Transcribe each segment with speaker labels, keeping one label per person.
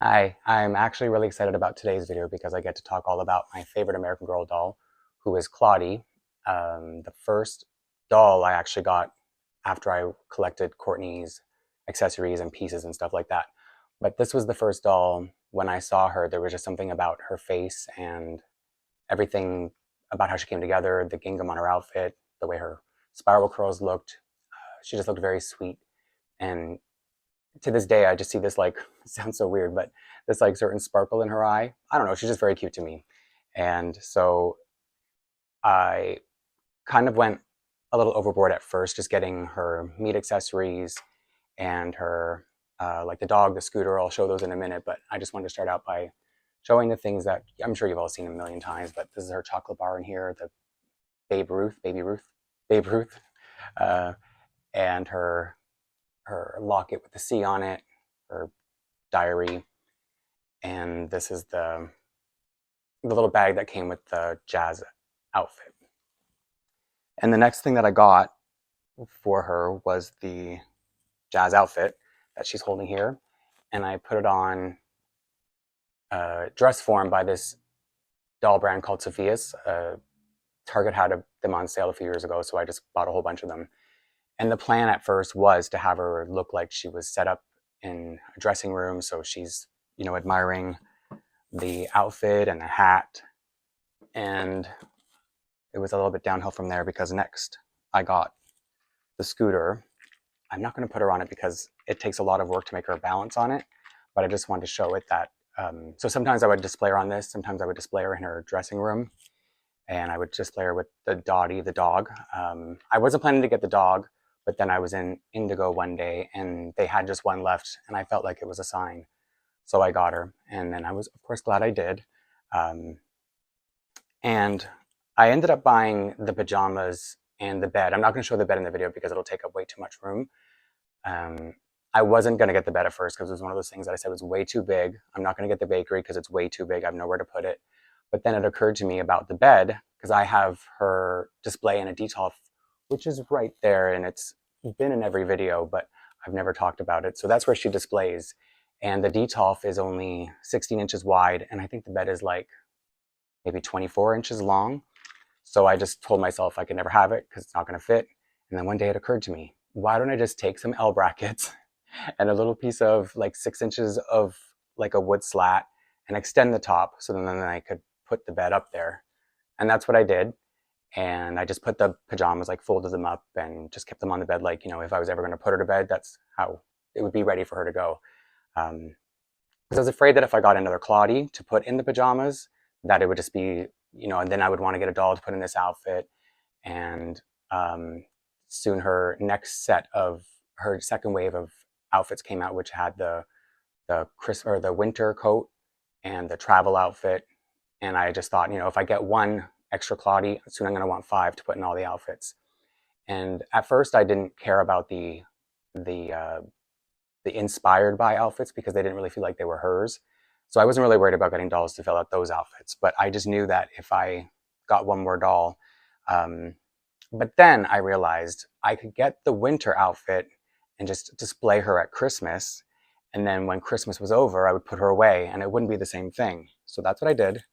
Speaker 1: Hi, I'm actually really excited about today's video because I get to talk all about my favorite American Girl doll, who is Claudie. The first doll I actually got after I collected Courtney's accessories and pieces and stuff like that. But this was the first doll. When I saw her, there was just something about her face and everything about how she came together, the gingham on her outfit, the way her spiral curls looked. She just looked very sweet. And to this day, I just see this like, it sounds so weird, but this like certain sparkle in her eye. I don't know, she's just very cute to me. And so I kind of went a little overboard at first, just getting her meat accessories and her, like the dog, the scooter. I'll show those in a minute, but I just wanted to start out by showing the things that I'm sure you've all seen a million times, but this is her chocolate bar in here, the Babe Ruth, uh, and her locket with the C on it, her diary, and this is the little bag that came with the jazz outfit. And the next thing that I got for her was the jazz outfit that she's holding here, and I put it on dress form by this doll brand called Sophia's. Target had them on sale a few years ago, so I just bought a whole bunch of them. And the plan at first was to have her look like she was set up in a dressing room, so she's, admiring the outfit and the hat. And it was a little bit downhill from there because next I got the scooter. I'm not going to put her on it because it takes a lot of work to make her balance on it, but I just wanted to show it that. So sometimes I would display her on this, sometimes I would display her in her dressing room, and I would display her with the Dottie, the dog. I wasn't planning to get the dog, but then I was in Indigo one day and they had just one left and I felt like it was a sign. So I got her, and then I was, of course, glad I did. Um, and I ended up buying the pajamas and the bed. I'm not going to show the bed in the video because it'll take up way too much room. Um, I wasn't going to get the bed at first because it was one of those things that I said was way too big. I'm not going to get the bakery because it's way too big. I have nowhere to put it. But then it occurred to me about the bed because I have her display in a detail, which is right there, and it's been in every video, but I've never talked about it. So that's where she displays. And the detolf is only 16 inches wide, and I think the bed is like maybe 24 inches long. So I just told myself I could never have it because it's not going to fit. And then one day it occurred to me, why don't I just take some L brackets and a little piece of like 6 inches of like a wood slat and extend the top so then I could put the bed up there. And that's what I did. And I just put the pajamas, like folded them up and just kept them on the bed. Like, if I was ever going to put her to bed, that's how it would be ready for her to go. Because I was afraid that if I got another Claudie to put in the pajamas, that it would just be, and then I would want to get a doll to put in this outfit. And soon her next set of her second wave of outfits came out, which had the winter coat and the travel outfit. And I just thought, if I get one extra Claudie, soon I'm going to want 5 to put in all the outfits. And at first, I didn't care about the inspired by outfits because they didn't really feel like they were hers. So I wasn't really worried about getting dolls to fill out those outfits. But I just knew that if I got one more doll, but then I realized I could get the winter outfit and just display her at Christmas. And then when Christmas was over, I would put her away and it wouldn't be the same thing. So that's what I did.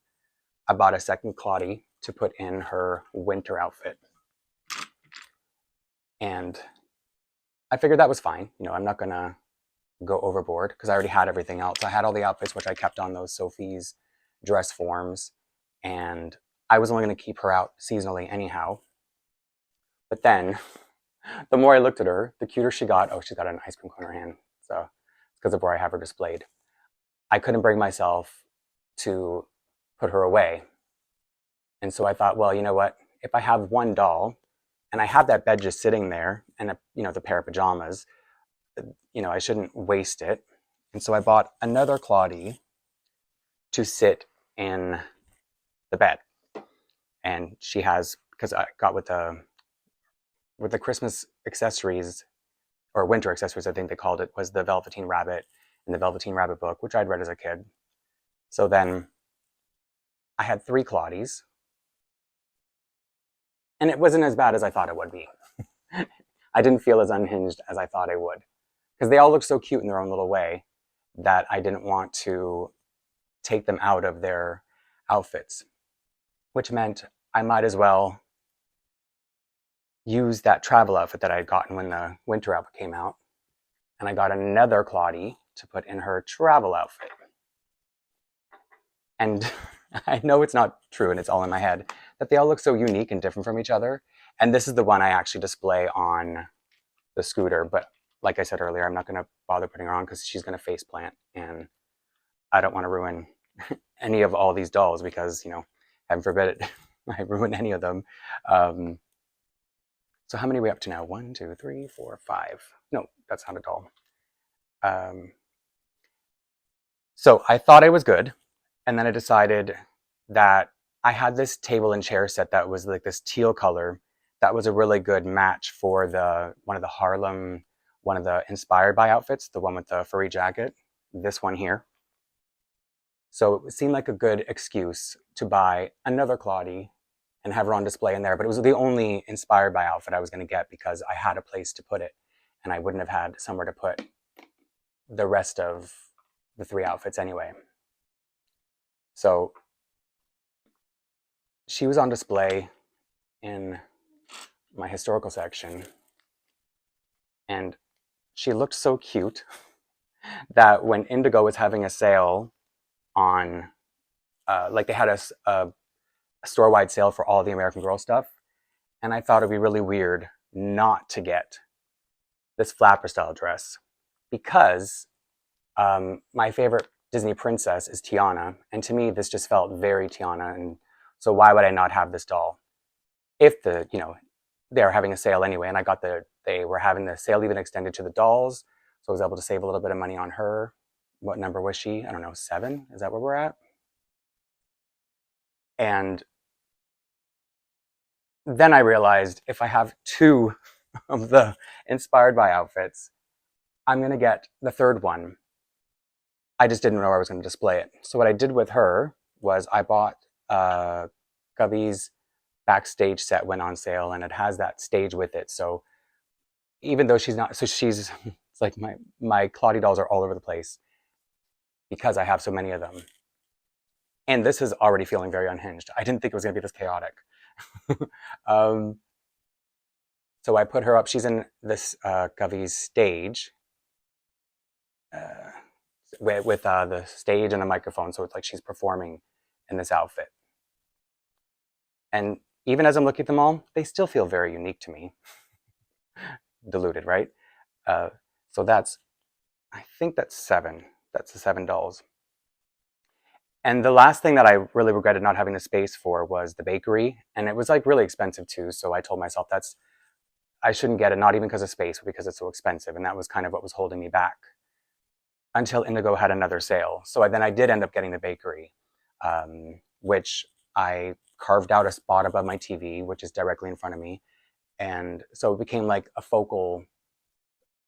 Speaker 1: I bought a second Claudie to put in her winter outfit. And I figured that was fine. I'm not going to go overboard because I already had everything else. I had all the outfits, which I kept on those Sophie's dress forms. And I was only going to keep her out seasonally anyhow. But then the more I looked at her, the cuter she got. Oh, she's got an ice cream cone in her hand. So it's because of where I have her displayed. I couldn't bring myself to put her away. And so I thought, well, you know what? If I have one doll and I have that bed just sitting there and, the pair of pajamas, I shouldn't waste it. And so I bought another Claudie to sit in the bed. And she has, because I got with the Christmas accessories, or winter accessories, I think they called it, was the Velveteen Rabbit and the Velveteen Rabbit book, which I'd read as a kid. So then I had 3 Claudies, and it wasn't as bad as I thought it would be. I didn't feel as unhinged as I thought I would, because they all looked so cute in their own little way. that I didn't want to take them out of their outfits, which meant I might as well use that travel outfit that I had gotten when the winter outfit came out. And I got another Claudie to put in her travel outfit. And I know it's not true and it's all in my head, that they all look so unique and different from each other. And this is the one I actually display on the scooter. But like I said earlier, I'm not going to bother putting her on because she's going to face plant. And I don't want to ruin any of all these dolls because, you know, heaven forbid it, I ruin any of them. So how many are we up to now? 1, 2, 3, 4, 5. No, that's not a doll. So I thought I was good. And then I decided that I had this table and chair set that was like this teal color. That was a really good match for one of the Harlem, one of the Inspired by outfits, the one with the furry jacket, this one here. So it seemed like a good excuse to buy another Claudie and have her on display in there. But it was the only Inspired by outfit I was going to get because I had a place to put it and I wouldn't have had somewhere to put the rest of the 3 outfits anyway. So she was on display in my historical section and she looked so cute that when Indigo was having a sale on, like they had a store-wide sale for all the American Girl stuff, and I thought it'd be really weird not to get this flapper style dress because my favorite Disney princess is Tiana, and to me this just felt very Tiana, and so why would I not have this doll if they're having a sale anyway? And I got they were having the sale even extended to the dolls, so I was able to save a little bit of money on her. What number was she? I don't know, 7? Is that where we're at? And then I realized if I have 2 of the Inspired by outfits, I'm going to get the 3rd one. I just didn't know where I was going to display it. So what I did with her was I bought Gubby's backstage set went on sale, and it has that stage with it. So even though she's not, so she's, it's like my Claudie dolls are all over the place because I have so many of them. And this is already feeling very unhinged. I didn't think it was going to be this chaotic. So I put her up. She's in this Gubby's stage with the stage and a microphone. So it's like she's performing in this outfit. And even as I'm looking at them all, they still feel very unique to me. Diluted, right? So I think that's 7. That's the 7 dolls. And the last thing that I really regretted not having the space for was the bakery. And it was like really expensive too. So I told myself I shouldn't get it, not even because of space, but because it's so expensive. And that was kind of what was holding me back until Indigo had another sale. So then I did end up getting the bakery, which I carved out a spot above my TV, which is directly in front of me. And so it became like a focal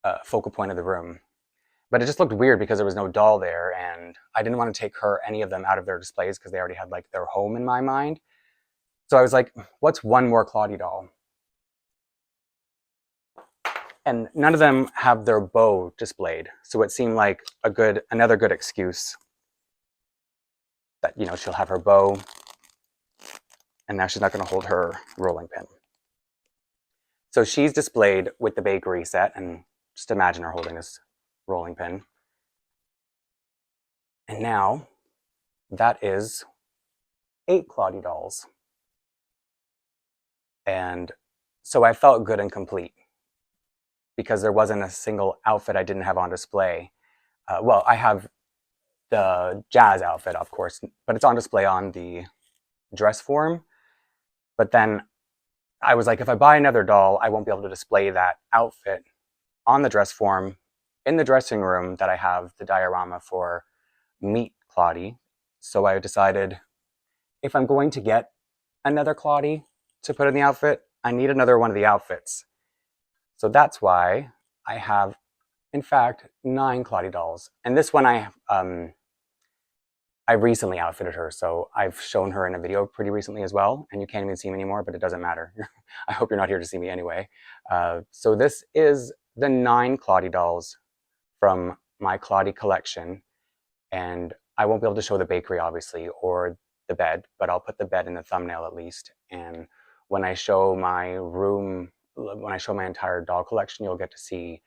Speaker 1: point of the room. But it just looked weird because there was no doll there, and I didn't want to take any of them out of their displays because they already had like their home in my mind. So I was like, what's one more Claudie doll? And none of them have their bow displayed. So it seemed like another good excuse that, she'll have her bow and now she's not going to hold her rolling pin. So she's displayed with the bakery set, and just imagine her holding this rolling pin. And now that is 8 Claudie dolls. And so I felt good and complete because there wasn't a single outfit I didn't have on display. Well, I have the jazz outfit, of course, but it's on display on the dress form. But then I was like, if I buy another doll, I won't be able to display that outfit on the dress form in the dressing room that I have the diorama for Meet Claudie. So I decided if I'm going to get another Claudie to put in the outfit, I need another one of the outfits. So that's why I have, in fact, 9 Claudie dolls. And this one I recently outfitted her, so I've shown her in a video pretty recently as well, and you can't even see me anymore, but it doesn't matter. I hope you're not here to see me anyway. So this is the 9 Claudie dolls from my Claudie collection, and I won't be able to show the bakery, obviously, or the bed, but I'll put the bed in the thumbnail at least. And when I show my room, when I show my entire doll collection, you'll get to see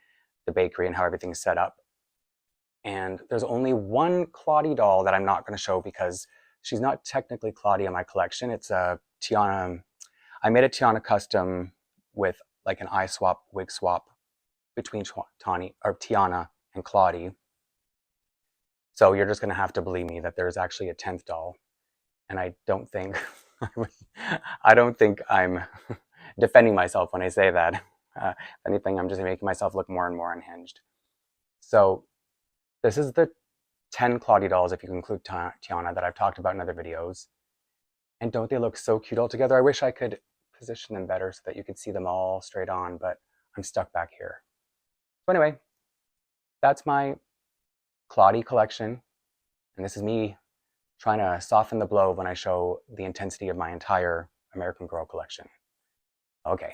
Speaker 1: the bakery and how everything's set up. And there's only one Claudie doll that I'm not going to show because she's not technically Claudie in my collection. It's a Tiana. I made a Tiana custom with like an eye swap, wig swap between Tiana and Claudie. So you're just going to have to believe me that there's actually a 10th doll. And I don't think I don't think I'm defending myself when I say that. If anything, I'm just making myself look more and more unhinged. So this is the 10 Claudie dolls, if you include Tiana, that I've talked about in other videos. And don't they look so cute all together? I wish I could position them better so that you could see them all straight on, but I'm stuck back here. So anyway, that's my Claudie collection. And this is me trying to soften the blow when I show the intensity of my entire American Girl collection. Okay.